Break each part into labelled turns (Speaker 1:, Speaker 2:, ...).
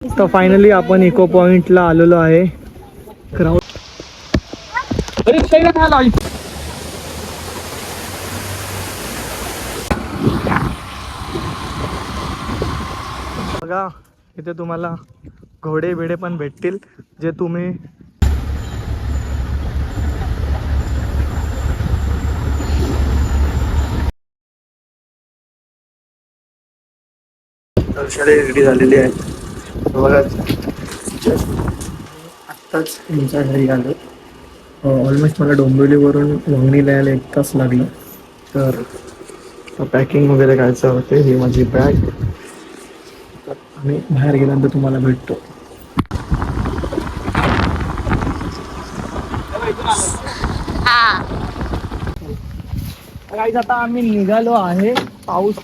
Speaker 1: तर फायनली आपण इको पॉइंटला आलेलो आहे. क्राऊड बघा, इथे तुम्हाला घोडे बिडे पण भेटतील जे तुम्ही रेडी झालेली आहे. बघा आत्ताच तुमच्या घरी आलो. ऑलमोस्ट मला डोंबिवलीवरून वंगणीला यायला 1 तास लागला. तर पॅकिंग वगैरे करायचं होते. ही माझी बॅग. तर आम्ही बाहेर गेल्यानंतर तुम्हाला भेटतो. गाईज आता आम्ही निघालो आहे. पाऊस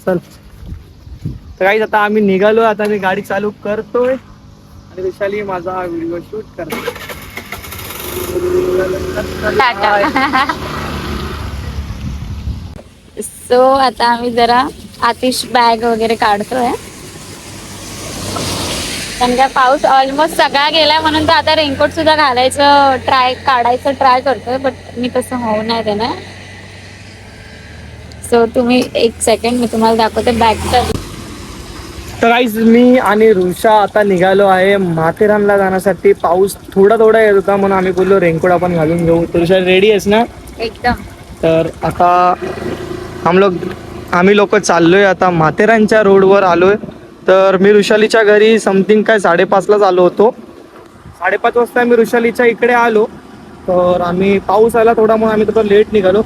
Speaker 1: चल. तर गाईज आता आम्ही निघालो. आता मी गाडी चालू करतोय आणि विशाली माझा हा व्हिडिओ शूट करतो.
Speaker 2: सो आता आम्ही जरा आतिश बॅग वगैरे काढतोय. कारण का पाऊस ऑलमोस्ट सगळा गेलाय म्हणून तर आता रेनकोट सुद्धा काढायचं ट्राय करतोय. बट मी तसं होऊ नाही देणार. सो तुम्ही 1 सेकंड मी तुम्हाला दाखवते बॅगचा.
Speaker 1: तर गाईज मी आणि ऋषा आता निघालो आहे माथेरानला जाण्यासाठी. पाऊस थोडा येत होता म्हणून आम्ही बोललो रेनकोट आपण घालून घेऊ. तर ऋषा रेडी आहेस ना?
Speaker 2: एकदम.
Speaker 1: तर आता आम्ही लोक चाललोय आता माथेरानच्या रोडवर आलोय. तर मी ऋषालीच्या घरी समथिंग काय 5:30लाच आलो होतो. 5:30 वाजता मी ऋषालीच्या इकडे आलो. तर आम्ही पाऊस आला थोडा म्हणून आम्ही थोडं लेट निघालो.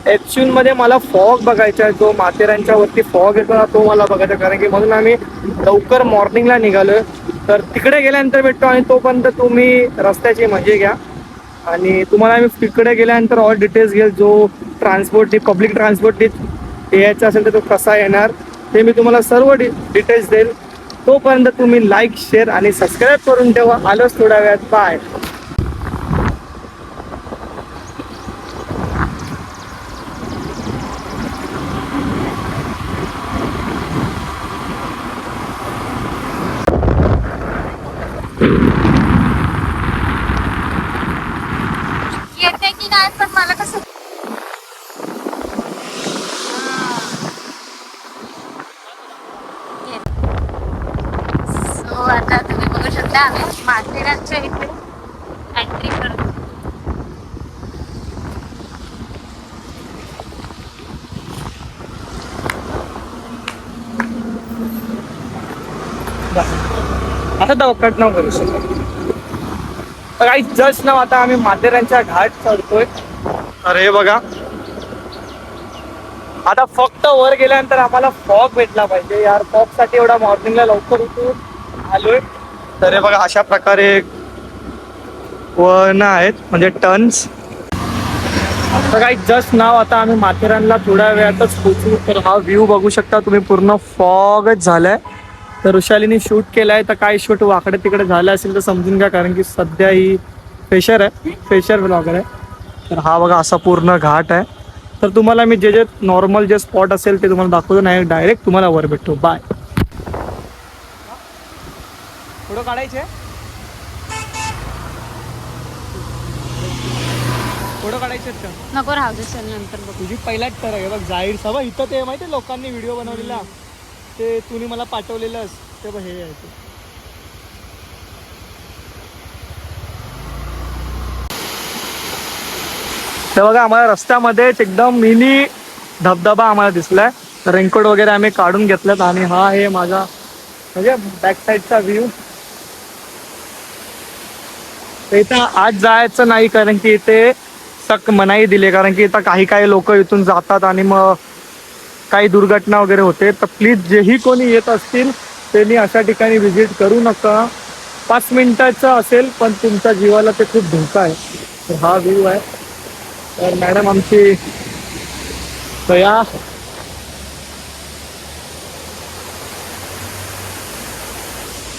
Speaker 1: ॲक्च्युअलमध्ये मला फॉग बघायचा आहे. जो माथेरानच्या वरती फॉग येतो ना तो मला बघायचा, कारण की म्हणून आम्ही लवकर मॉर्निंगला निघालोय. तर तिकडे गेल्यानंतर भेटतो आणि तोपर्यंत तुम्ही रस्त्याची मजे घ्या. आणि तुम्हाला मी तिकडे गेल्यानंतर ऑल डिटेल्स घेईल. जो पब्लिक ट्रान्सपोर्ट यायचा असेल तर तो कसा येणार ते मी तुम्हाला सर्व डिटेल्स देईल. तोपर्यंत तुम्ही लाईक, शेअर आणि सबस्क्राईब करून ठेवा. आलोच थोड्या वेळात. बाय.
Speaker 2: येते की नाही पण मला कसं सो आता तुम्ही बघू शकता आम्ही माथेरानच्या इथे एंट्री करतो.
Speaker 1: आता कट नाव करू शकतो. काही जस्ट नाव आता आम्ही माथेरानच्या घाट चढतोय. अरे बघा, आता फक्त वर गेल्यानंतर आम्हाला फॉग भेटला पाहिजे यार. फॉग साठी एवढा मॉर्निंगला लवकर उठून आलोय. तर हे बघा अशा प्रकारे वळणं आहेत, म्हणजे टर्न्स. आता काही जस्ट नाव आता आम्ही माथेरानला थोड्या वेळातच पोहोचू. तर हा व्ह्यू बघू शकता तुम्ही, पूर्ण फॉगच झालाय. तर ऋषालीने शूट केलाय. तर काय शूट वाकडे तिकडे झालं असेल तर समजून घ्या, कारण की सध्या ही फेशर ब्लॉगर आहे. तर हा बघा असा पूर्ण घाट आहे. तर तुम्हाला मी जे नॉर्मल जे स्पॉट असेल ते तुम्हाला दाखवतो, नाही डायरेक्ट तुम्हाला वर भेटतो. बाय. फोटो काढायचे, फोटो काढायचे का?
Speaker 2: नको राहू दे, चल नंतर बघू.
Speaker 1: तुझी पहिलाच तर आहे बघ जाहीर सभा. इथं ते माहिती लोकांनी व्हिडिओ बनवलेला, ते तुम्ही मला पाठवलेलंच ते बघ. हे आहे ते. तर बघा आम्हाला रस्त्यामध्येच एकदम मिनी धबधबा आम्हाला दिसलाय. तर रेनकोट वगैरे आम्ही काढून घेतल्यात आणि हा आहे माझा म्हणजे बॅक साईडचा व्ह्यू. इथं आज जायचं नाही, कारण की इथे सक्त मनाई दिली, कारण की इथं काही लोक इथून जातात आणि मग काही दुर्घटना वगैरे होते. तर प्लीज जेही कोणी येत असतील त्यांनी अशा ठिकाणी व्हिजिट करू नका. 5 मिनिटाचं असेल पण तुमच्या जीवाला ते खूप धोका आहे. तर हा व्ह्यू आहे. तर मॅडम आमची दया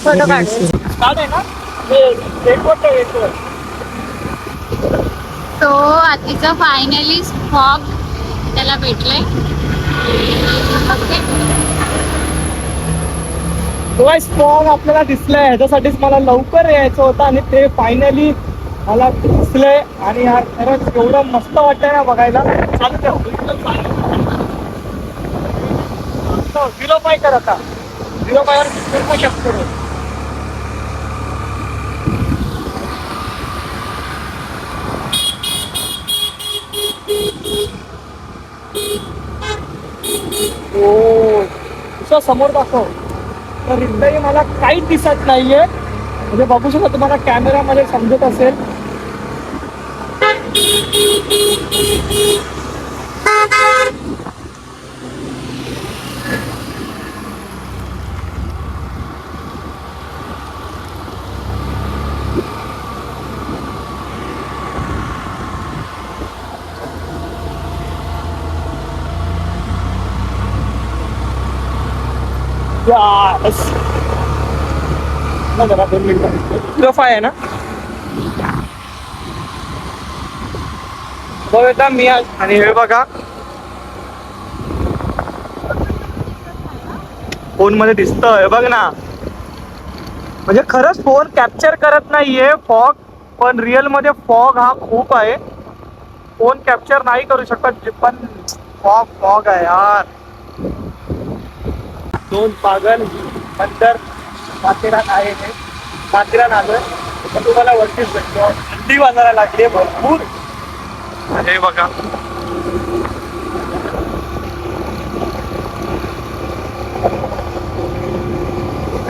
Speaker 2: फोटो काढ. तो आधीचं फायनली फॉग त्याला भेटलंय.
Speaker 1: तो स्पॉन आपल्याला दिसलाय, ह्याच्यासाठीच मला लवकर यायचं होतं आणि ते फायनली मला दिसलंय. आणि यार खरंच एवढं मस्त वाटतंय ना बघायला. चालू ठेव 0.5 कर आता 0.5 वर कॅप्चर होईल. हो समोर दाखव. तर इथेही मला काहीच दिसत नाहीये, म्हणजे बघू शकता तुम्हाला कॅमेरामध्ये समजत असेल. जरा 2 मिनिटं 0.5 आहे ना बघा मी आज. आणि हे बघा फोन मध्ये दिसतंय बघ ना, म्हणजे खरंच फोन कॅप्चर करत नाहीये फॉग, पण रिअल मध्ये फॉग हा खूप आहे. फोन कॅप्चर नाही करू शकत, पण फॉग आहे यार. 2 पागल अंदर माथेरान आहे. हे माथेरान आलोय तर तुम्हाला वरतीच भेटतो. थंडी वाजायला लागली भरपूर. हे बघा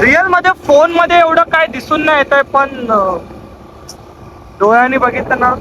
Speaker 1: रिअल मध्ये फोन मध्ये एवढं काय दिसून नाही येत आहे, पण डोळ्यांनी बघितलं ना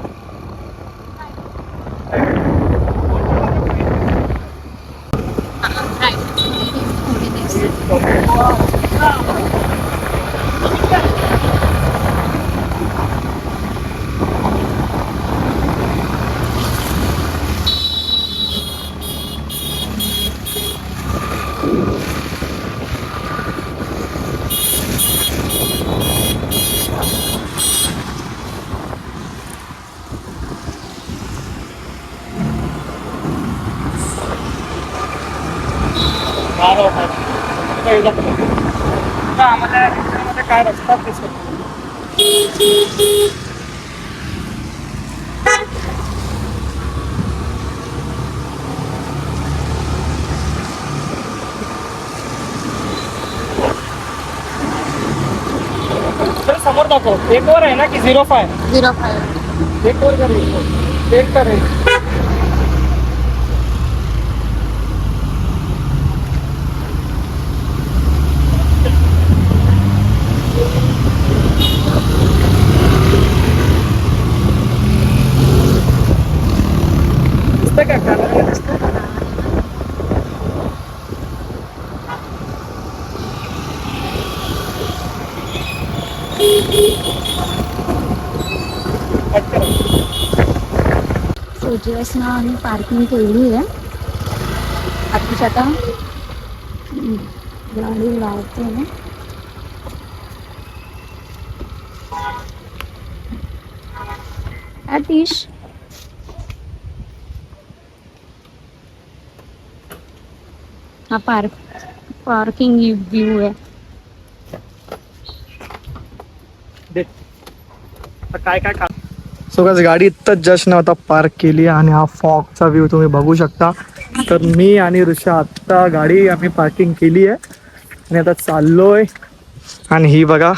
Speaker 1: आम्हाला काय रस्ता दिसत. समोर दाखव 1 वर आहे ना की 0.5?
Speaker 2: 0.5
Speaker 1: 1 वर कर, 1 कर.
Speaker 2: सोचल्यास ना आम्ही पार्किंग केली आहे. आतिश आता गाडी लावते ना. आतिश हा पार्किंग व्ह्यू आहे.
Speaker 1: काय खा. सो गाइस गाडी इतच जस्ट ना आता पार्क केली आणि हा फॉगचा व्ह्यू तुम्ही बघू शकता. तर मी आणि ऋषा आत्ता गाडी आम्ही पार्किंग केली आहे आणि आता चाललोय. आणि ही बघा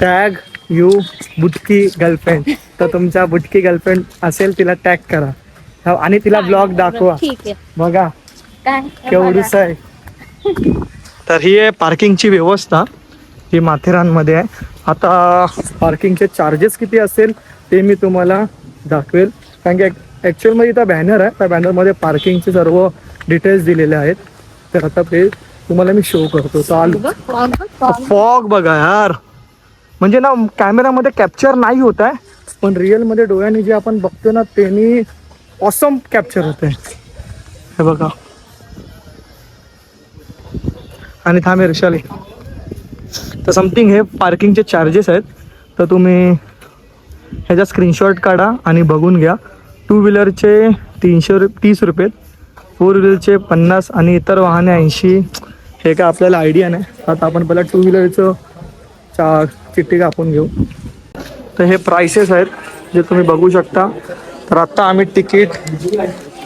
Speaker 1: टॅग यू बुटकी गर्लफ्रेंड. तर तुमच्या बुटकी गर्लफ्रेंड असेल तिला टॅग करा आणि तिला ब्लॉग दाखवा.
Speaker 2: ठीक आहे.
Speaker 1: बघा
Speaker 2: काय
Speaker 1: केवढूस आहे. तर ही आहे पार्किंगची व्यवस्था, ही माथेरानमध्ये आहे. आता पार्किंगचे चार्जेस किती असेल ते मी तुम्हाला दाखवेल, कारण की ॲक्च्युअलमध्ये इथं बॅनर आहे, त्या बॅनरमध्ये पार्किंगचे सर्व डिटेल्स दिलेले आहेत. तर आता ते तुम्हाला मी शो करतो. चालू फॉग बघा यार, म्हणजे ना कॅमेरामध्ये कॅप्चर नाही होत आहे, पण रिअलमध्ये डोळ्यांनी जे आपण बघतो ना त्यांनी ऑसम कॅप्चर होत आहे. हे बघा. आणि थांबे ऋषाली. तर समथिंग हे पार्किंगचे चार्जेस आहेत, तर तुम्ही ह्याचा स्क्रीनशॉट काढा आणि बघून घ्या. 2 व्हीलरचे 330 रुपये, 4 व्हीलरचे 50 आणि इतर वाहने 80. हे काय आपल्याला आयडिया नाही. आता आपण पहिला टू व्हीलरचं चिठ्ठी कापून घेऊ. तर हे प्राइसेस आहेत जे तुम्ही बघू शकता. तर आत्ता आम्ही तिकीट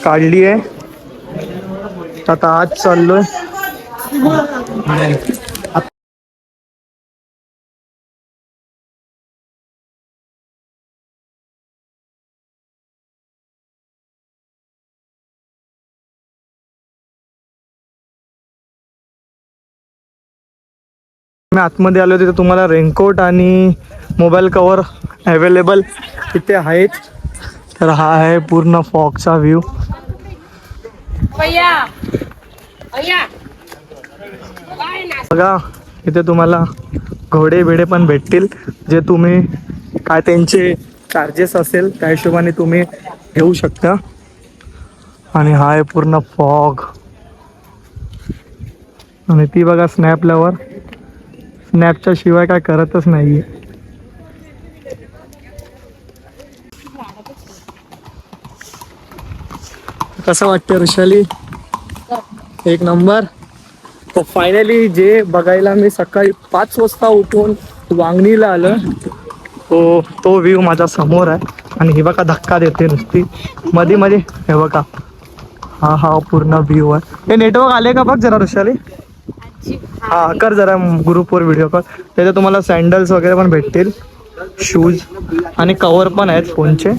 Speaker 1: काढली आहे. तर आता आज चाललोय. मी आतमध्ये आलो तिथे तुम्हाला रेनकोट आणि मोबाईल कवर अवेलेबल इथे आहेत. तर हा आहे पूर्ण फॉगचा व्ह्यू. बघा इथे तुम्हाला घोडे बिडे पण भेटतील, जे तुम्ही काय त्यांचे चार्जेस असेल त्या हिशोबाने तुम्ही घेऊ शकता. आणि हा आहे पूर्ण फॉग. आणि ती बघा स्नॅप लवर, स्नॅपच्या शिवाय काय करतच नाहीये. कसं वाटतं ऋषाली? एक नंबर. तर फायनली जे बघायला मी सकाळी 5 वाजता उठून वांगणीला आलं, तो व्ह्यू माझ्या समोर आहे. आणि ही बघा धक्का देते नुसती मध्ये मध्ये. हे बघा हा पूर्ण व्ह्यू आहे. हे नेटवर्क आले का बघ जरा ऋषाली. हा कर जरा ग्रुपवर व्हिडिओ कॉल. त्याच्यात तुम्हाला सँडल्स वगैरे पण भेटतील, शूज आणि कवर पण आहेत फोनचे.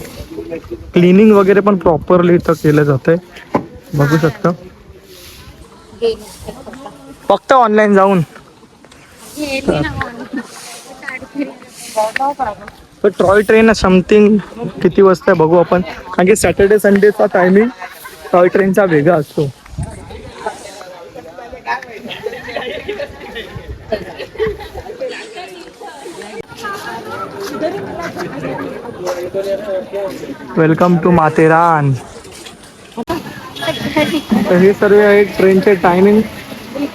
Speaker 1: क्लिनिंग वगैरे पण प्रॉपरली इथं केलं जातंय, बघू शकता. फक्त ऑनलाईन जाऊन. तर टॉय ट्रेन समथिंग किती वाजता बघू आपण, कारण की सॅटर्डे संडेचा टायमिंग टॉय ट्रेनचा वेगळा असतो. Welcome to Matheran. तर हे सर्व आहे ट्रेनचे टायमिंग.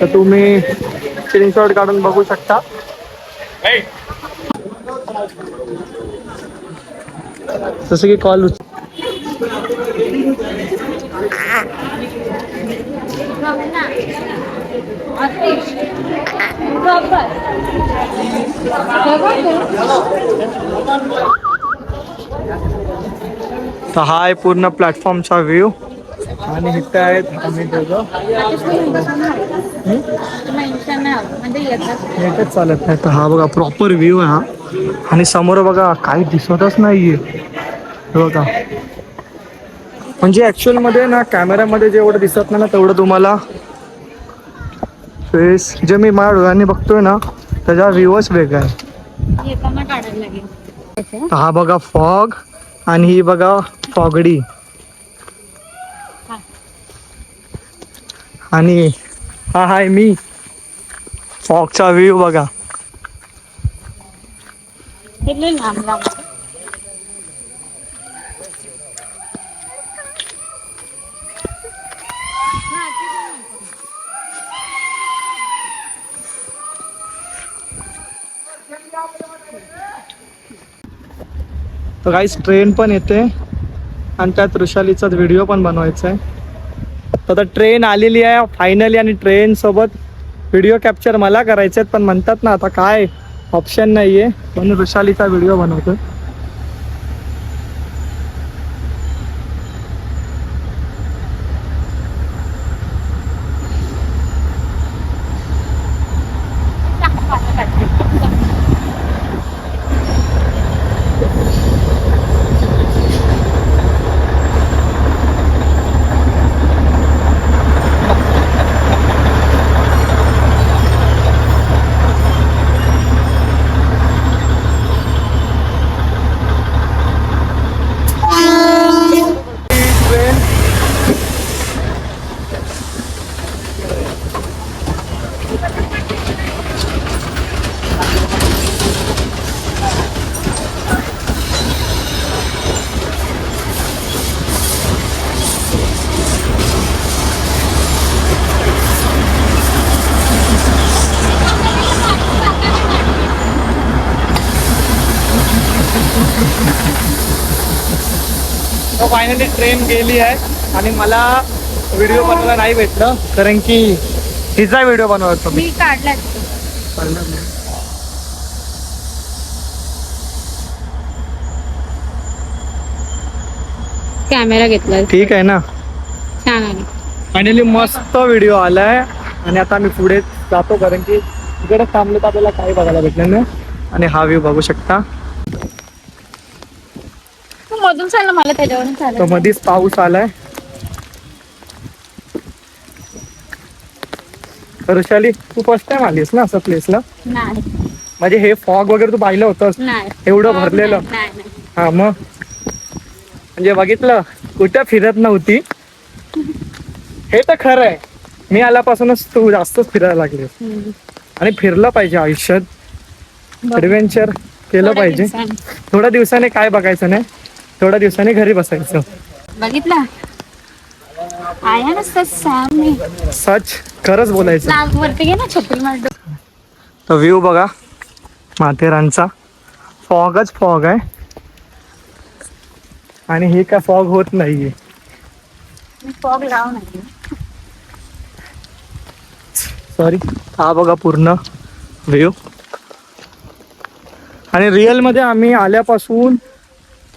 Speaker 1: तर तुम्ही स्क्रीनशॉट काढून बघू शकता. जसं की कॉल तर हा आहे पूर्ण प्लॅटफॉर्मचा व्ह्यू. आणि इथे आहेत आम्ही दोघं. नेटच चालत नाही. तर हा बघा प्रॉपर व्ह्यू आहे हा. आणि समोर बघा काही दिसतच नाहीये बघा. म्हणजे ऍक्च्युअल मध्ये ना कॅमेऱ्यामध्ये जेवढं दिसत नाही ना तेवढं तुम्हाला फेस जे मी माझ्या डोळ्यांनी बघतोय ना त्याचा व्ह्यूच वेगळा आहे. तर हा बघा फॉग आणि ही बघा फॉगडी. आणि हा हाय मी. फॉगचा व्ह्यू बघा. तर गाईस ट्रेन पण येते आणि त्यात ऋषालीचाच व्हिडिओ पण बनवायचा आहे. तर ट्रेन आलेली आहे फायनली आणि ट्रेन सोबत व्हिडिओ कॅप्चर मला करायचे आहेत, पण म्हणतात ना आता काय ऑप्शन नाही आहे म्हणून ऋषालीचा व्हिडिओ बनवतो. तो फायनली ट्रेन गेली आहे आणि मला व्हिडिओ बनवायला नाही भेटलं कारण की हिचा व्हिडिओ बनवतो मी.
Speaker 2: मी काढलाय. कॅमेरा घेतलाय.
Speaker 1: ठीक आहे ना.
Speaker 2: छान आहे.
Speaker 1: फायनली मस्त व्हिडिओ आलाय आणि आता आम्ही पुढे जातो कारण की इकडे थांबलो तर आपल्याला काही बघायला भेटलं नाही. आणि हा व्ह्यू बघू शकता.
Speaker 2: तू मधून चाल ना, मला त्याच्यावरून
Speaker 1: तो
Speaker 2: चालेल.
Speaker 1: मधीच पाऊस आलाय. तर वृषाली तू फर्स्ट टाइम आलीस ना असं प्लेसला?
Speaker 2: नाही
Speaker 1: म्हणजे हे फॉग वगैरे तू पाहिलं होतंस
Speaker 2: नाही
Speaker 1: एवढं भरलेलं?
Speaker 2: नाही नाही.
Speaker 1: हा मग म्हणजे बघितलं कुठं फिरत नव्हती. हे तर खरं आहे. मी आल्यापासूनच तू जास्तच फिरायला लागली
Speaker 2: हम्म.
Speaker 1: आणि फिरलं पाहिजे आयुष्यात.
Speaker 2: बघ.
Speaker 1: ॲडव्हेंचर केलं
Speaker 2: थोड्या
Speaker 1: पाहिजे.
Speaker 2: दिवसांनी.
Speaker 1: थोड्या दिवसाने काय बघायचं नाही, थोड्या दिवसांनी घरी बसायचं.
Speaker 2: बघितलं आया नसतं सामने.
Speaker 1: सच खरंच बोलायचं.
Speaker 2: नाक वरती घे ना, छत्री मारतो.
Speaker 1: तर व्ह्यू बघा माथेरानचा. फॉगच फॉग आहे आणि हे काय फॉग होत नाहीये.
Speaker 2: मी फॉग लाव नाही.
Speaker 1: सॉरी. हा बघा पूर्ण व्ह्यू. आणि रिअल मध्ये आम्ही आल्यापासून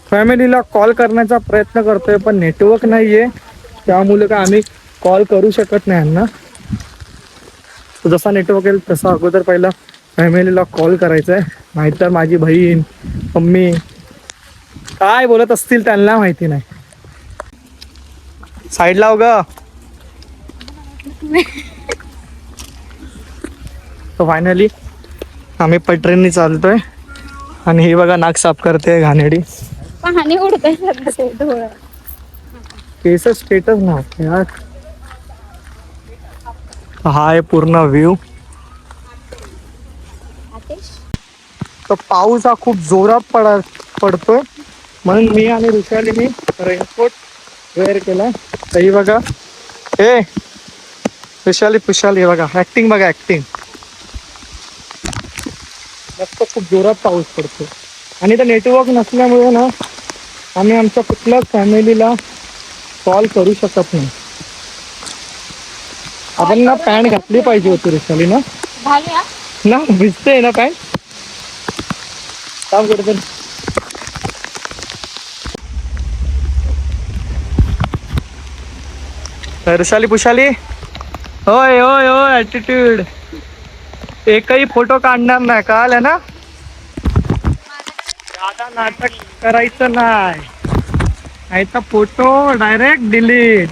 Speaker 1: फॅमिलीला कॉल करण्याचा प्रयत्न करतोय पण नेटवर्क नाहीये, त्यामुळे काय आम्ही कॉल करू शकत नाही यांना. तर जसा नेटवर्क येईल तसा अगोदर पहिला फॅमिलीला कॉल करायचा आहे. नाहीतर माझी बहीण मम्मी काय बोलत असतील त्यांना माहिती नाही. साईड लाव ग. तर फायनली आम्ही पटरीने चालतोय आणि हे बघा नाक साफ करते घाणेडी.
Speaker 2: पाणी उडतंय सगळं ते डोळं.
Speaker 1: केस स्टेटस ना यार. हा आहे पूर्ण व्ह्यू.
Speaker 2: आतिश
Speaker 1: तर पाऊस हा खूप जोरात पडतोय म्हणून मी आणि ऋषालीने रेनकोट वेअर केला. तरी बघा हे ऋषाली पुशाली बघा ऍक्टिंग बघा ऍक्टिंग. मस्त खूप जोरात पाऊस पडतो आणि तर नेटवर्क नसल्यामुळे ना आम्ही आमच्या कुठल्याच फॅमिलीला कॉल करू शकत नाही. आपण ना पॅन्ट घातली पाहिजे होती ऋषाली ना.
Speaker 2: घालूया.
Speaker 1: ना भिजते ना पॅन्ट. काम करतो. ऋषाली पुशाली होय होय होय ऍटिट्यूड. एकही फोटो काढणार नाही कळालं ना. दादा नाटक करायचं नाही, नाही तर फोटो डायरेक्ट डिलीट.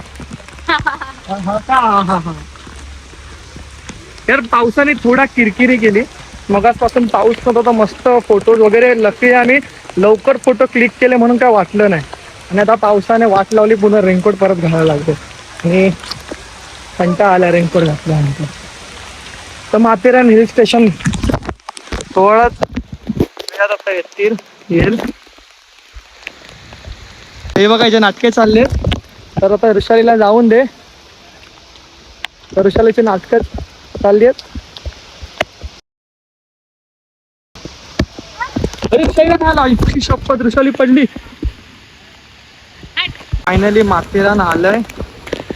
Speaker 1: यार पावसाने थोडा किरकिरी केली. मगाचपासून पाऊस पडत होता मस्त फोटोज वगैरे लकी आम्ही लवकर फोटो क्लिक केले म्हणून काय वाटलं नाही. आणि आता पावसाने वाट लावली पुन्हा रेनकोट परत घालायला लागतो आणि कंटाळा आला रेनकोट घातल्यानंतर. तर माथेरान हिल स्टेशन थोडंच आता येईल. हे बघायचे नाटके चालले. तर आता ऋषालीला जाऊन दे. तर ऋषालीची नाटकं चालली आहेत. इतकी शपथ ऋषाली पडली. फायनली माथेरान आलंय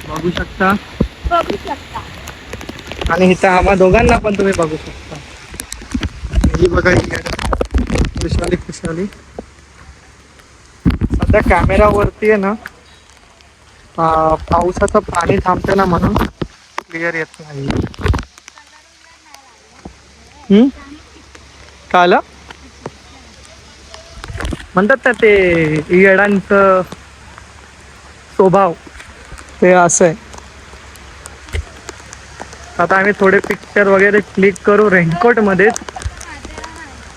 Speaker 1: बघू शकता.
Speaker 2: बघू शकता.
Speaker 1: आणि इथं आम्हा दोघांना पण तुम्ही बघू शकता. ही बघा ऋषाली खुशाली. सध्या कॅमेरावरती आहे ना पावसाचं पाणी थांबते ना म्हणून क्लिअर येत नाही. काय आलं म्हणतात ना ते येडांचं स्वभाव ते असं आहे. आता आम्ही थोडे पिक्चर वगैरे क्लिक करू रेनकोट मध्येच,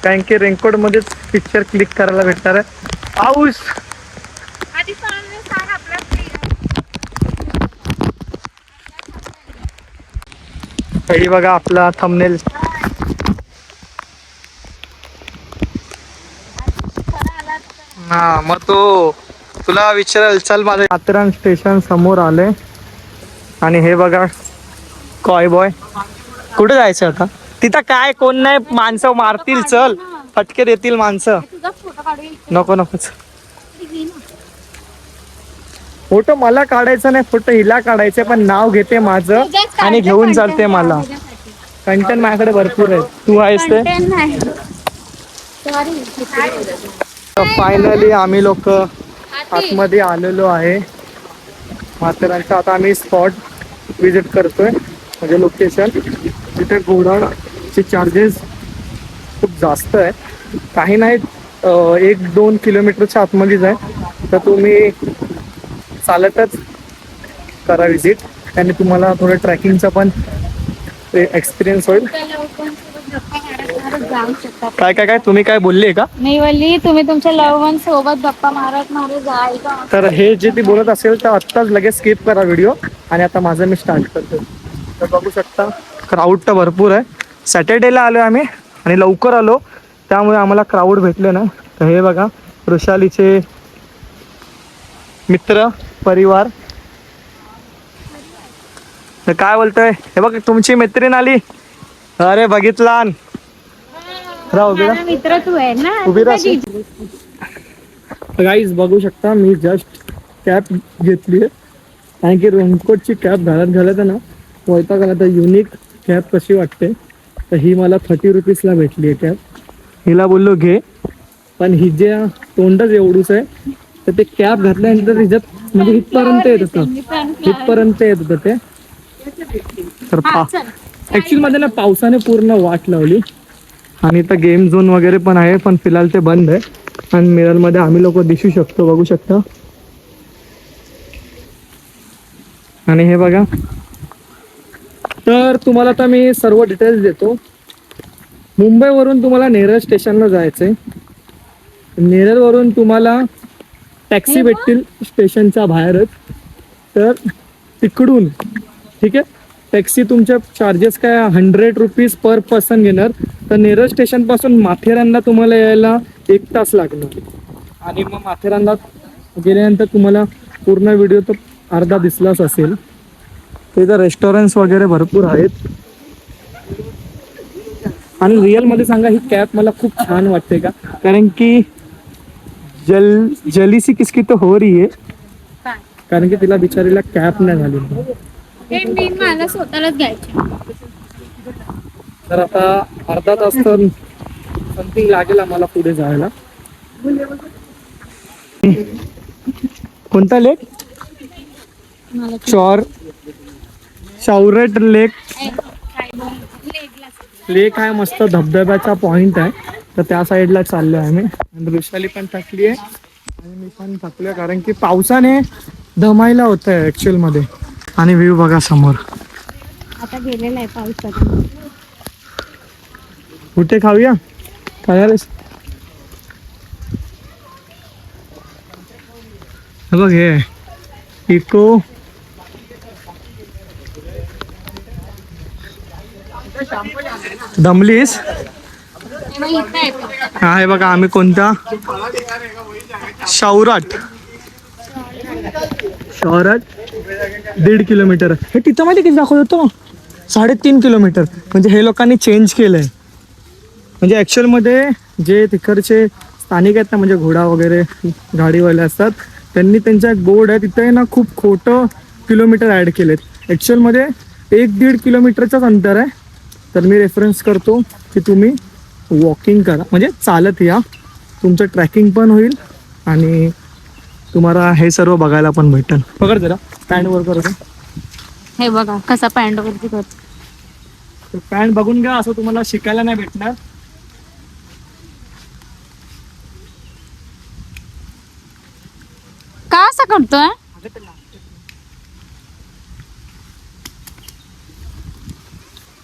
Speaker 1: कारण की रेनकोट मध्येच पिक्चर क्लिक करायला भेटणार आहे. पाऊस तरी बघा आपला थंबनेल. हा मग तो तुला विचारेल. चल माझं माथेरान स्टेशन समोर आले आणि हे बघा कॉय बॉय. कुठे जायचं आता? तिथं काय कोण नाही, माणसं मारतील. चल फटके देतील माणसं.
Speaker 2: तुझा फोटो काढू.
Speaker 1: नको नकोच. फोटो मला काढायचा नाही, फोटो हिला काढायचे, पण नाव घेते माझं आणि घेऊन चालते मला. कंटेंट माझ्याकडे भरपूर आहे, तू आहेस ते. फायनली आम्ही लोक आतमध्ये आलेलो आहे माथेरानचा. आता आम्ही स्पॉट विजिट करतोय, म्हणजे लोकेशन जिथे घोडाचे चार्जेस खूप जास्त आहे. काही नाहीत, 1-2 किलोमीटरच्या आतमध्येच आहे. तर तुम्ही चालतच करा विजिट, आणि तुम्हाला थोडं ट्रॅकिंगचा पण एक्सपिरियन्स होईल. काय काय काय तुम्ही काय बोलले का?
Speaker 2: मी बोलली तुम्ही तुमच्या लव्ह वन सोबत गप्पा मारत मारत जायचा.
Speaker 1: तर हे जे ती बोलत असेल तर आत्ताच लगेच स्किप करा व्हिडिओ, आणि आता माझं मी स्टार्ट करतो. तर बघू शकता क्राऊड तर भरपूर आहे. सॅटर्डेला आलो आम्ही आणि लवकर आलो, त्यामुळे आम्हाला क्राऊड भेटले ना. तर हे बघा वृषालीचे मित्र परिवार. तर काय बोलतोय, हे बघ तुमची मैत्रीण आली. अरे बघितला,
Speaker 2: मित्र तू आहे ना.
Speaker 1: उभी राहा. गाईज बघू शकता मी जस्ट कॅप घेतली आहे, कारण की रेनकोटची कॅप घालत आहे ना वैताग आला. तर युनिक कॅप कशी वाटते, तर ही मला 30 रुपीजला भेटली आहे कॅप. हिला बोललो घे, पण हि जे तोंडच एवढूच आहे, तर ते कॅप घातल्यानंतर हिच्यात म्हणजे इथपर्यंत येत होतं, इथपर्यंत येत होतं ते. तर ऍक्च्युअली मध्ये ना पावसाने पूर्ण वाट लावली, आणि इथं गेम झोन वगैरे पण आहे, पण फिलहाल ते बंद आहे. आणि मिररमध्ये आम्ही लोक दिसू शकतो, बघू शकता. आणि हे बघा, तर तुम्हाला आता मी सर्व डिटेल्स देतो. मुंबईवरून तुम्हाला नेरळ स्टेशनला जायचंय. नेरळवरून तुम्हाला टॅक्सी भेटतील स्टेशनच्या बाहेरच. तर तिकडून ठीक आहे, टॅक्सी तुमच्या चार्जेस काय 100 रुपीज पर पर्सन घेणार. तर नेरळ स्टेशन पासून माथेरानला तुम्हाला यायला 1 तास लागणार, आणि मग माथेरानला गेल्यानंतर तुम्हाला पूर्ण व्हिडिओ तर अर्धा दिसलाच असेल. तिथं रेस्टॉरंट्स वगैरे भरपूर आहेत. आणि रिअलमध्ये सांगा, ही कॅप मला खूप छान वाटते का, कारण की जलीसी किसकी तो हो रही है, कारण की तिला बिचारीला कॅप नाही झाली.
Speaker 2: मी मला स्वतःलाच घ्यायचे.
Speaker 1: तर आता अर्धा तास तर समथिंग लागेल आम्हाला पुढे जायला. कोणता लेक? शौरट लेक. लेक आहे मस्त, धबधब्याचा पॉइंट आहे. तर त्या साईडला चाललोय आम्ही. आणि वृषाली पण थकली आहे आणि मी पण थकलोय, कारण की पावसाने दमायला होत आहे ऍक्च्युअल मध्ये. आणि व्ह्यू बघा समोर.
Speaker 2: आता गेलेला आहे पावसाचा.
Speaker 1: कुठे खाऊया काय रे? बघ हे इको दमलीस. हा हे बघा आम्ही कोणता शौरट 1.5 किलोमीटर. हे तिथं माहिती किती दाखवत होतो, 3.5 किलोमीटर. म्हणजे हे लोकांनी चेंज केलंय. म्हणजे ॲक्च्युअलमध्ये जे तिकडचे स्थानिक आहेत ना, म्हणजे घोडा वगैरे गाडीवाले असतात, त्यांनी त्यांचा एक बोर्ड आहे तिथे ना खूप खोटं किलोमीटर ॲड केलेत. ॲक्च्युअलमध्ये 1-1.5 किलोमीटरचंच अंतर आहे. तर मी रेफरन्स करतो की तुम्ही वॉकिंग करा, म्हणजे चालत या, तुमचं ट्रॅकिंग पण होईल आणि तुम्हाला हे सर्व बघायला पण भेटेल. पकड जरा पॅन्ट वर करतो.
Speaker 2: हे बघा कसा पॅन्ट वरती करतो.
Speaker 1: पॅन्ट बघून घ्या, असं तुम्हाला शिकायला नाही भेटणार.
Speaker 2: का असं करतोय?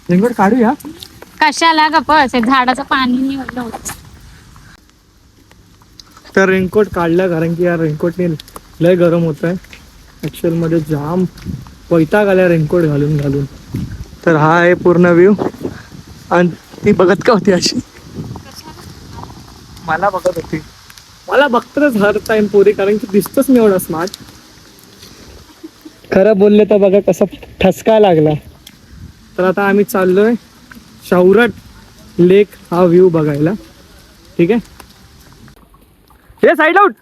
Speaker 1: रेनकोट काढूया.
Speaker 2: कशाला गप्प, असे झाडाचं पाणी निवडलं होतं.
Speaker 1: तर रेनकोट काढला, कारण की या रेनकोटने लय गरम होत आहे. ॲक्च्युअलमध्ये जाम वैताग आला रेनकोट घालून घालून. तर हा आहे पूर्ण व्ह्यू. आणि ती बघत का होती अशी? मला बघत होती. मला बघतच हर टाइम पोरी, कारण की दिसतोच मी एवढा स्मार्ट. खरं बोलले तर बघा कसा ठसका लागला. तर आता आम्ही चाललोय शौरट लेक हा व्ह्यू बघायला. ठीक आहे, हे साईड आउट.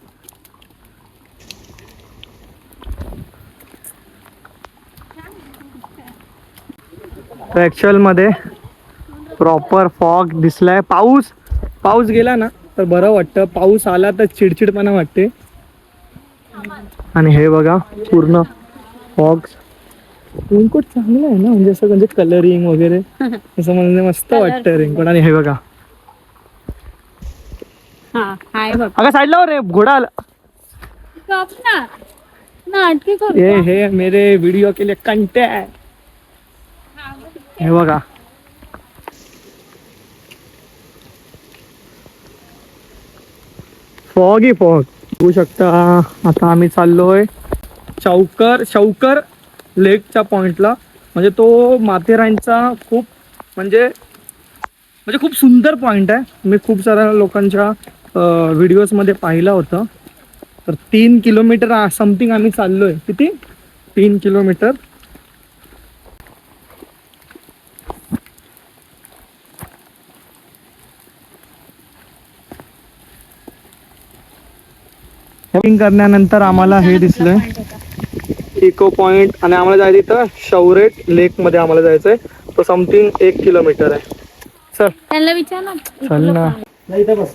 Speaker 1: तर ॲक्च्युअल मध्ये प्रॉपर फॉग दिसलाय. पाऊस गेला ना तर बरं वाटतं, पाऊस आला तर चिडचिडपणा वाटते. आणि हे बघा पूर्ण फॉग. रेनकोट चांगलं आहे ना, म्हणजे असं म्हणजे कलरिंग वगैरे असं म्हणजे मस्त वाटतं रेनकोट. आणि हे बघा
Speaker 2: हा हाय बघ.
Speaker 1: अगं साईडला रे घोडा आला.
Speaker 2: गप ना नाटकी
Speaker 1: ये
Speaker 2: करतो.
Speaker 1: हे मेरे वीडियो के लिए कंटेंट. हे बघा फॉग बघू शकता. आता आम्ही चाललोय शौकर लेकच्या पॉइंटला. म्हणजे तो माथेरानचा खूप म्हणजे खूप सुंदर पॉइंट आहे. मी खूप साऱ्या लोकांच्या व्हिडिओजमध्ये पाहिलं होतं. तर 3 किलोमीटर समथिंग आम्ही चाललोय. किती 3 किलोमीटर. करण्यानंतर आम्हाला हे दिसलंय इको पॉइंट. आणि आम्हाला जायचं इथं शौरेट लेक मध्ये आम्हाला जायचंय. तो समथिंग 1 किलोमीटर आहे. चल
Speaker 2: त्यांना विचार ना.
Speaker 1: चल ना. नाही इथं बस.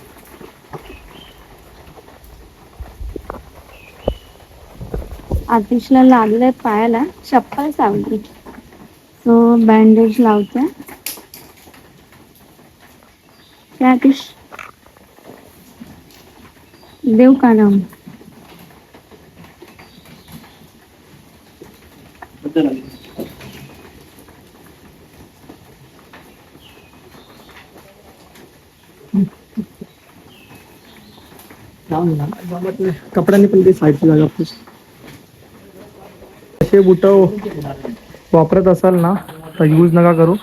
Speaker 2: आतिशला लागलंय पायाला, चप्पल चावली, तो बँडेज लावते. काय आतिश देऊ का ना?
Speaker 1: कपड्यांनी पण ते साईडची जागा पुस. असे बुट वापरत असाल ना तर यूज नका करू,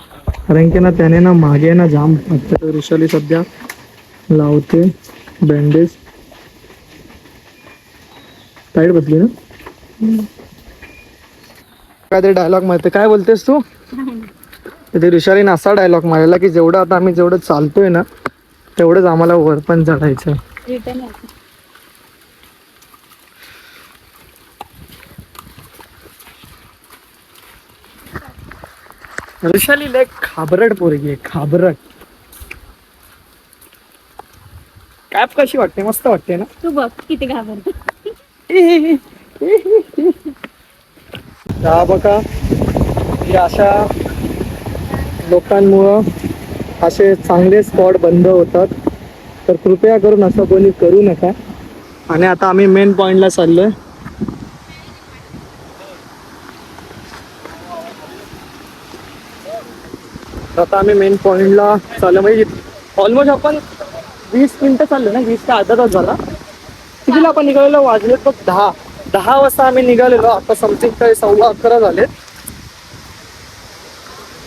Speaker 1: कारण की ना त्याने ना मागे ना जाम. ऋषाली सध्या लावते बँडेज. टाईट बसली ना. काय ते डायलॉग मारते, काय बोलतेस तू? ते ऋषालीने असा डायलॉग मारला की जेवढं आता आम्ही जेवढं चालतोय ना तेवढंच आम्हाला वर पण चढायचं. ऋषाली लय खाबरट पोरगी आहे, खाबरट. कॅप कशी वाटते? मस्त वाटते ना.
Speaker 2: तू बघ किती घाबरतो.
Speaker 1: हा बघा की अशा लोकांमुळं असे चांगले स्पॉट बंद होतात. तर कृपया करून असं कोणी करू नका. आणि आता आम्ही मेन पॉइंटला चाललोय. आता आम्ही मेन पॉइंटला चाललो, म्हणजे ऑलमोस्ट आपण 20 मिनिटं चाललो ना, 20 ते अर्धा तास झाला. कितीला आपण निघालेलो? वाजले बघ 10 वाजता आम्ही निघालेलो. आता समथिंग काही 11:15 झाले.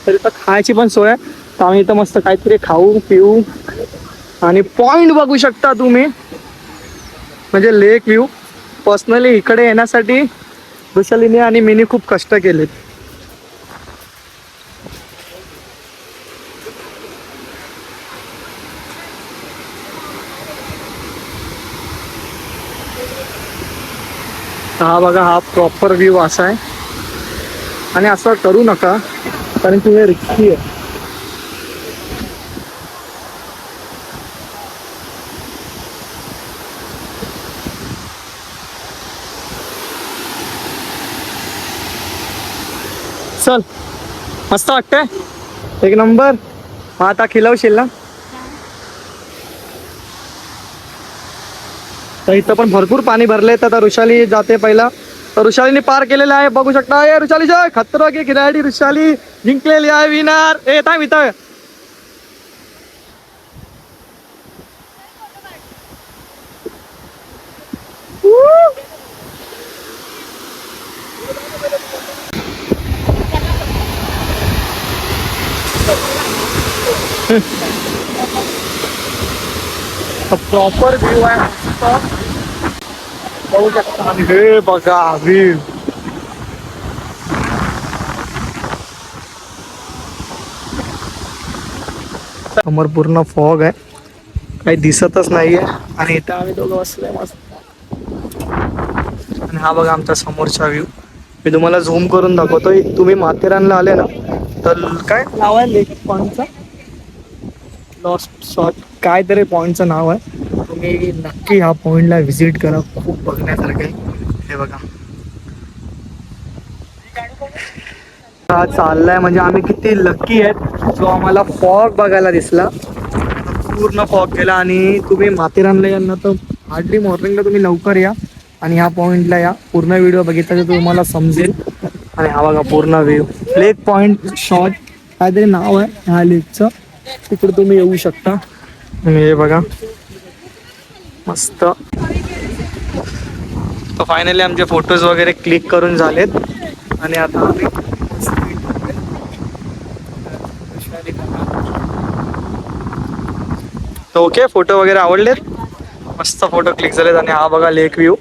Speaker 1: तर इथं खायची पण सोय आहे. तर आम्ही इथं मस्त काहीतरी खाऊ पिऊ. आणि पॉइंट बघू शकता तुम्ही, म्हणजे लेक व्ह्यू. पर्सनली इकडे येण्यासाठी वृषालीने आणि मीने खूप कष्ट केलेत. हा बघा, हा प्रॉपर व्ह्यू असा आहे. आणि असं करू नका कारण की हे रिस्की आहे. चल मस्त वाटतंय, एक नंबर. मग आता खिलवशील ना. तर इथं पण भरपूर पाणी भरले. तर ऋषाली जाते पहिला. तर ऋषालीने पार केलेलं आहे, बघू शकता. ए ऋषाली जय, खतरो की खिलाडी ऋषाली जिंकलेली आहे, विनर. ए थांब इथं. प्रॉपर व्ह्यू आहे मस्त, बघू शकता. आणि हे बघा व्ह्यू. समोर पूर्ण फॉग आहे, काही दिसतच नाहीये. आणि इथं आम्ही दोघं बसलोय मस्त. आणि हा बघा आमचा समोरचा व्ह्यू. मी तुम्हाला झूम करून दाखवतोय. तुम्ही माथेरानला आले ना तर काय नाव आहे लेक पॉईंटचं? लॉस्ट शॉट काय तरी पॉईंटचं नाव आहे. तुम्ही नक्की ह्या पॉईंटला व्हिजिट करा, खूप बघण्यासारखं आहे. हे बघा हा चाललाय म्हणजे आम्ही किती लकी आहेत जो आम्हाला फॉग बघायला दिसला. पूर्ण फॉग गेला. आणि तुम्ही माथेरानला याल ना तर हार्डली मॉर्निंगला तुम्ही लवकर या आणि ह्या पॉईंटला या. पूर्ण व्हिडिओ बघितला तर तुम्हाला समजेल. आणि हा बघा पूर्ण व्ह्यू लेक पॉईंट शॉट काहीतरी नाव आहे ह्या लेकचं. तिकडे तुम्ही येऊ शकता. आणि हे बघा मस्त. तर फायनली आमचे फोटोज वगैरे क्लिक करून झालेत आणि आता आम्ही तर ओके फोटो वगैरे आवडलेत, मस्त फोटो क्लिक झालेत. आणि हा बघा लेक व्ह्यू.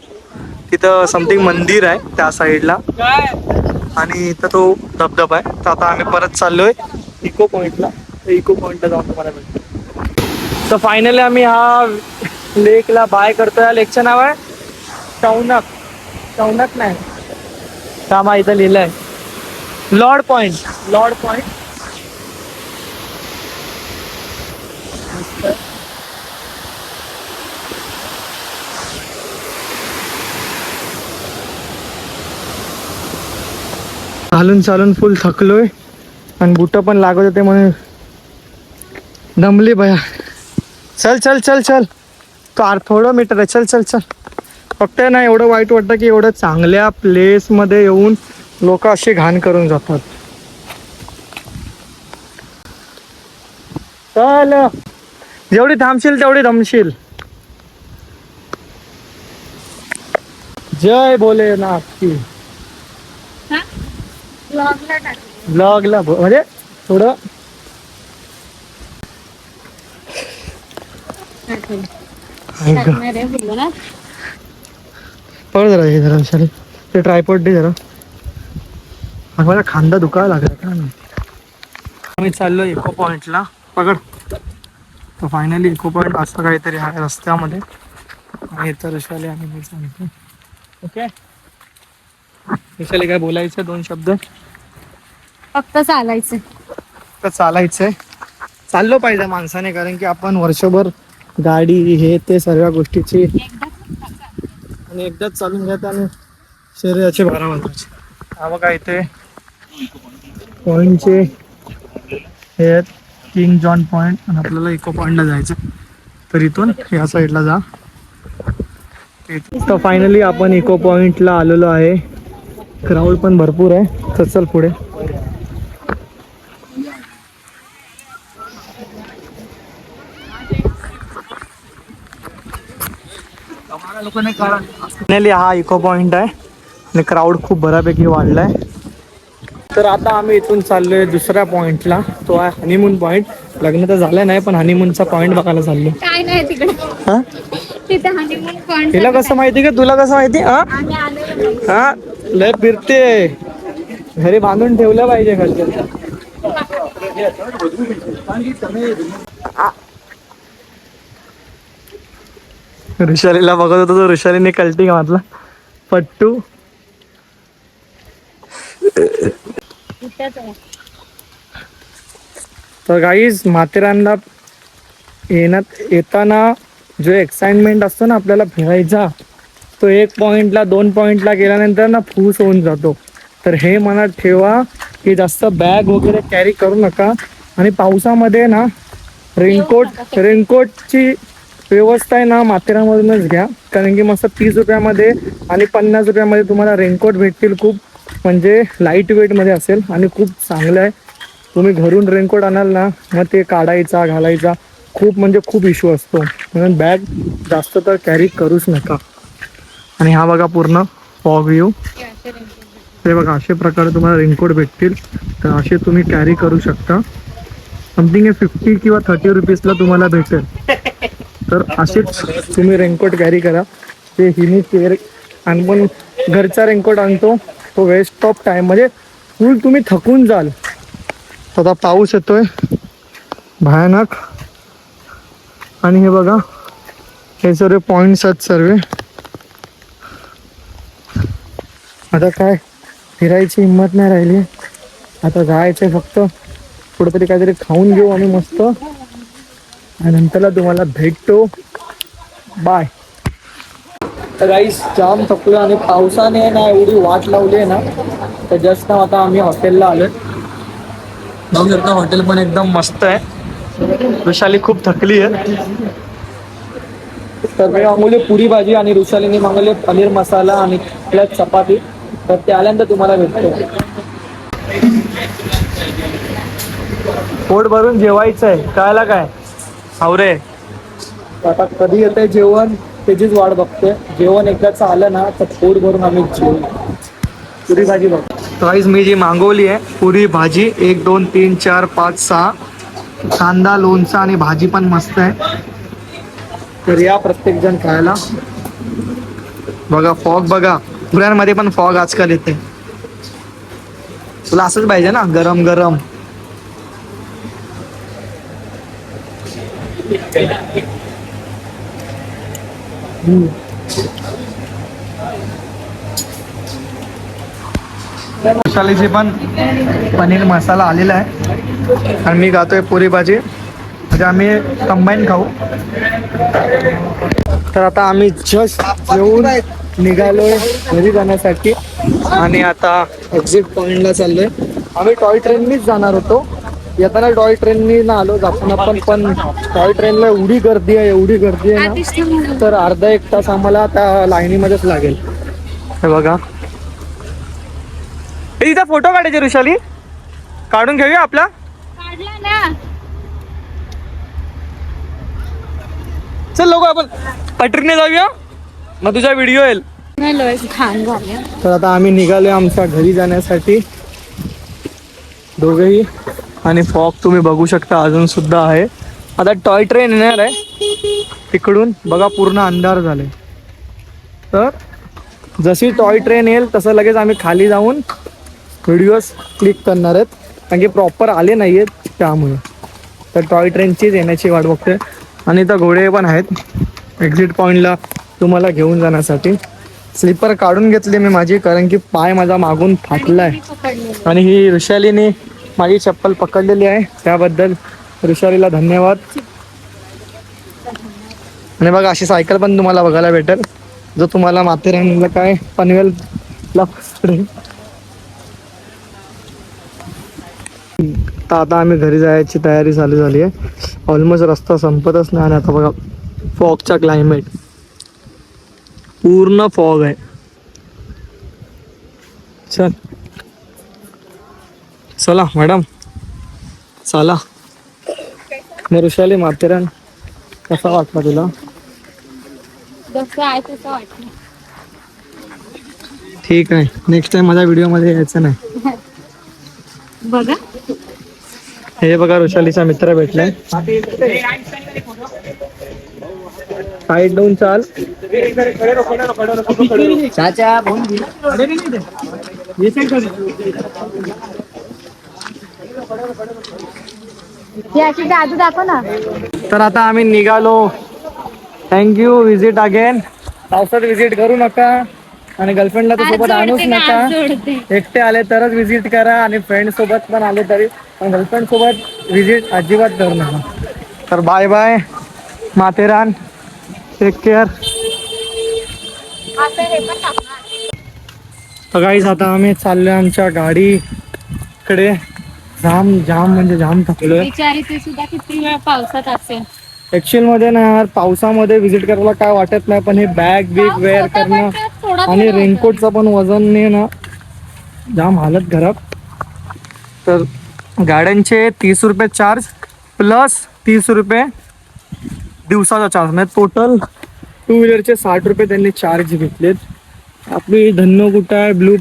Speaker 1: तिथं समथिंग मंदिर आहे त्या साईडला आणि इथं तो धबधबा आहे. तर आता आम्ही परत चाललोय इको पॉईंटला. तर इको पॉईंटला जाऊन तुम्हाला भेटतो. तर फायनली आम्ही हा लेकला बाय करतोय. या लेकचं नाव आहे शौनक. शौनक नाही का इथं लिहिलंय लॉर्ड पॉईंट. लॉर्ड पॉईंट चालून चालून फुल थकलोय आणि बुट पण लागत होते म्हणून दमली भया. चल चल चल चल कार थोडं मीटर आहे. चल चल चल. फक्त ना एवढं वाईट वाटतं की एवढं चांगल्या प्लेसमध्ये येऊन लोक अशी घाण करून जातात. चल जेवढी थांबशील तेवढी दमशील. जय भोलेनाथ की. ब्लॉगला म्हणजे थोडं पळ जरा हे जरा विचार ते ट्रायपॉड दे जरा. माझा खांदा दुखायला लागला का नाही. आम्ही चाललो इको पॉइंटला. पकड. तर फायनली इको पॉइंट असं काहीतरी आहे रस्त्यामध्ये आणि इथं ऋषाली आम्ही मी सांगतो. ओके ऋषाली काय बोलायचं दोन शब्द?
Speaker 2: फक्त चालायचं.
Speaker 1: तर चालायचंय. चाललो पाहिजे माणसाने कारण की आपण वर्षभर गाडी हे ते सर्व गोष्टीची आणि एकदाच चालून घ्या आणि शरीराचे 12 महत्वाचे. हा बघा इथे पॉईंटचे हे आहेत किंग जॉन पॉईंट आणि आपल्याला इको पॉईंटला जायचं. तर इथून या साईडला जा. तर फायनली आपण इको पॉईंटला आलेलो आहे. क्राऊड पण भरपूर आहे. तर चल पुढे. फायनली हा इको पॉइंट आहे आणि क्राऊड खूप बऱ्यापैकी वाढलाय. तर आता आम्ही इथून चाललोय दुसऱ्या पॉइंटला. तो आहे हनीमून पॉइंट. लग्न तर झालं नाही पण हनीमूनचा पॉइंट बघायला चाललो.
Speaker 2: काय नाही तिकडे.
Speaker 1: हा
Speaker 2: तिथे हनीमून पॉइंट.
Speaker 1: तिला कसं माहिती का तुला कसं माहिती? हा लय फिरते. घरी बांधून ठेवलं पाहिजे घरच्या. ऋषालीला बघत होतो तो ऋषालीने कल्टी घातला पट्टू. तर गाईज माथेरानला येताना जो एक्साइटमेंट असतो ना आपल्याला फिरायचा तो 1 पॉईंटला 2 पॉईंटला गेल्यानंतर ना फूस होऊन जातो. तर हे मनात ठेवा की जास्त बॅग वगैरे कॅरी करू नका. आणि पावसामध्ये ना रेनकोटची व्यवस्था आहे ना माथेरानमधूनच घ्या कारण की मस्त 30 रुपयामध्ये आणि 50 रुपयामध्ये तुम्हाला रेनकोट भेटतील. खूप म्हणजे लाईट वेटमध्ये असेल आणि खूप चांगलं आहे. तुम्ही घरून रेनकोट आणाल ना मग ते काढायचा घालायचा खूप म्हणजे खूप इश्यू असतो. म्हणून बॅग जास्त तर कॅरी करूच नका. आणि हा बघा पूर्ण फॉग व्ह्यू. ते बघा अशा प्रकारे तुम्हाला रेनकोट भेटतील. तर असे तुम्ही कॅरी करू शकता. समथिंग 50 किंवा 30 रुपीजला तुम्हाला भेटेल. तर असेच तुम्ही रेनकोट कॅरी करा. ते हिनी केअर आणि पण घरचा रेनकोट आणतो तो वेस्ट ऑफ टाईम म्हणजे फुल तुम्ही थकून जाल. आता पाऊस येतोय भयानक. आणि हे बघा हे सर्व पॉईंट्स आहेत सर्व. आता काय फिरायची हिंमत नाही राहिली. आता जायचं फक्त कुठेतरी काहीतरी खाऊन घेऊ आम्ही मस्त, आणि नंतरला तुम्हाला भेटतो. बाय. तर गाईस जाम थकलो आणि पावसाने ना एवढी वाट लावली आहे ना, तर जस्ट ना आता आम्ही हॉटेलला आलोय. बघू शकता हॉटेल पण एकदम मस्त आहे. वृषाली खूप थकली आहे, तर मी मागवली पुरी भाजी आणि वृषालीने मागवले पनीर मसाला आणि प्लस चपाती. तर ते आल्यानंतर तुम्हाला भेटतो. पोट भरून जेवायचं आहे, कळायला काय आवरे. आता कधी येते जेवण त्याचीच वाट बघतोय. जेवण एकदाच आलं ना तर पोट भरून आम्ही जेवू. पुरी भाजी बघ गाईस, मी जी मागवली आहे पुरी भाजी 1 2 3 4 5 6, कांदा लोणचा आणि भाजी पण मस्त आहे. तर या प्रत्येक जण खायला. बघा फॉग बघा, पुऱ्यांमध्ये पण फॉग आजकाल येते. तुला असंच पाहिजे ना गरम गरम. मसाल्याची पण पनीर मसाला आलेला आहे आणि मी खातोय पुरी भाजी, म्हणजे आम्ही कंबाईन खाऊ. तर आता आम्ही जस्ट जेवून निघालोय घरी जाण्यासाठी आणि आता एक्झिट पॉइंटला चाललोय. आम्ही टॉय ट्रेननीच जाणार होतो. येताना टॉय ट्रेननी ना आलो जाताना पण टॉय ट्रेनला एवढी गर्दी आहे ना, तर अर्धा 1 तास आम्हाला त्या लाईनीमध्येच लागेल. हे बघा, इथं फोटो काढायचे वृषाली, काढून घेऊया आपला.
Speaker 2: काढला ना.
Speaker 1: चल लोक आपण पटरीने जाऊया, मग तुझा व्हिडिओ येईल.
Speaker 2: घाण झाले.
Speaker 1: तर आता आम्ही निघालोय आमच्या घरी जाण्यासाठी दोघेही, आणि फॉग तुम्ही बघू शकता अजून सुद्धा आहे. आता टॉय ट्रेन येणार आहे तिकडून, बघा पूर्ण अंधार झाले. तर जशी टॉय ट्रेन येईल तसं लगेच आम्ही खाली जाऊन व्हिडिओज क्लिक करणार आहेत, कारण की प्रॉपर आले नाही आहेत त्यामुळे. तर टॉय ट्रेनचीच येण्याची वाट बघतोय. आणि इथं घोडे पण आहेत एक्झिट पॉईंटला तुम्हाला घेऊन जाण्यासाठी. स्लीपर काढून घेतली मी माझी, कारण की पाय माझा मागून फाटला आहे. आणि ही वृषालीने माझी चप्पल पकडलेली आहे, त्याबद्दल वृषालीला धन्यवाद. आणि बघा अशी सायकल पण तुम्हाला बघायला भेटेल, जो तुम्हाला माथेरानला काय पनवेलला. आता आम्ही घरी जायची तयारी चालू झाली आहे. ऑलमोस्ट रस्ता संपतच नाही. आणि आता बघा फॉगचा क्लायमेट, पूर्ण फॉग आहे. चल चला मॅडम चला. मग वृषाली, माथेरान कसा वाटला तुला?
Speaker 2: जसं आहे तसं वाटलं.
Speaker 1: ठीक आहे, नेक्स्ट टाइम माझ्या व्हिडिओमध्ये यायचं नाही.
Speaker 2: बघा
Speaker 1: हे बघा वृषालीचा मित्र भेटलाय. साईड लावून चाल. चाचा
Speaker 2: याची जादू दाखव ना.
Speaker 1: तर आता आम्ही निघालो. थँक्यू. Visit again. पावसात विजिट करू नका आणि गर्लफ्रेंडला तर सोबत आणूच नका. एकटे आले तरच विजिट करा, आणि फ्रेंड सोबत पण आले तरी, पण गर्लफ्रेंड सोबत विजिट अजिबात करू नका. तर bye bye Matheran, take care. तर गाईज आता आम्ही चाललोय आमच्या गाडीकडे. जाम म्हणजे जाम थकलोय.
Speaker 2: बिचारी ती सुद्धा किती वेळ पावसात असेल.
Speaker 1: ऍक्च्युअल मध्ये ना यार पावसामध्ये विजिट करायला काय वाटत नाही, पण हे बॅग बिग वेअर करणं आणि रेनकोटचं पण वजन ना जाम हालत खराब. तर गाड्यांचे 30 रुपये चार्ज प्लस 30 रुपये दिवसाचा चार्ज, म्हणजे टोटल 2 व्हीलरचे 60 रुपये त्यांनी चार्ज घेतलेत. आपली धन्नो कुठं आहे ब्लू.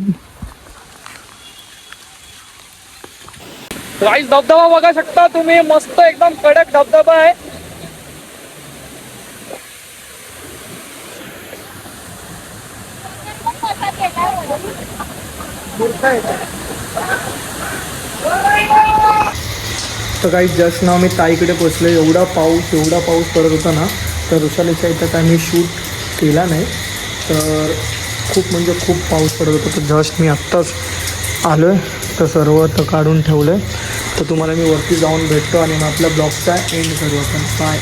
Speaker 1: राईस धबधबा बघा शकता तुम्ही, मस्त एकदम कडक धबधबा आहे. तर काही जस्ट ना मी ताईकडे पोचलो. एवढा पाऊस पडत होता ना, तर वृषालीच्या इथं काय मी शूट केला नाही. तर खूप म्हणजे खूप पाऊस पडत होता. तर जस्ट मी आत्ताच आलो आहे, तर सर्व तर काढून ठेवलं आहे. तर तुम्हाला मी वरती जाऊन भेटतो आणि मग आपल्या ब्लॉगचा एंड करू आपण. बाय.